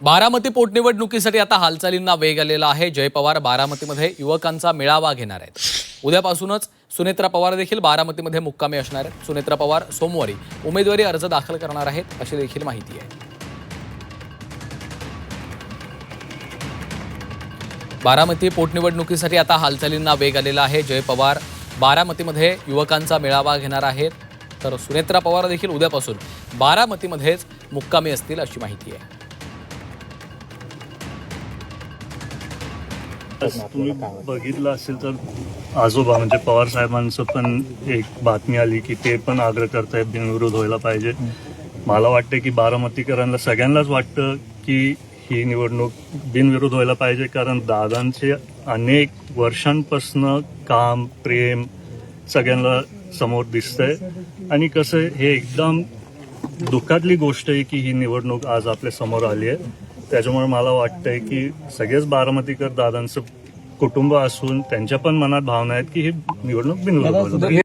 बारामती पोटनिवडणुकीसाठी आता हालचालींना वेग आलेला आहे. जय पवार बारामतीमध्ये युवकांचा मेळावा घेणार आहेत. उद्यापासूनच सुनेत्रा पवार देखील बारामतीमध्ये मुक्कामी असणार आहेत. सुनेत्रा पवार सोमवारी उमेदवारी अर्ज दाखल करणार आहेत, अशी देखील माहिती आहे. बारामती पोटनिवडणुकीसाठी आता हालचालींना वेग आलेला आहे. जय पवार बारामतीमध्ये युवकांचा मेळावा घेणार आहेत, तर सुनेत्रा पवार देखील उद्यापासून बारामतीमध्येच मुक्कामी असतील, अशी माहिती आहे. तुम्ही बघितलं असेल तर आजोबा म्हणजे पवार साहेबांचं पण एक बातमी आली की ते पण आग्रह करतायत बिनविरोध व्हायला पाहिजे. मला वाटतं की बारामतीकरांना सगळ्यांनाच वाटतं की ही निवडणूक बिनविरोध व्हायला पाहिजे, कारण दादांचे अनेक वर्षांपासून काम प्रेम सगळ्यांना समोर दिसतंय. आणि कसं हे एकदम दुःखातली गोष्ट आहे की ही निवडणूक आज आपल्या समोर आली आहे. त्याच्यामुळे मला वाटतंय की सगळेच बारामतीकर दादांचं कुटुंब असून त्यांच्या पण मनात भावना आहेत की ही निवडणूक बिनविरोध व्हायला पाहिजे.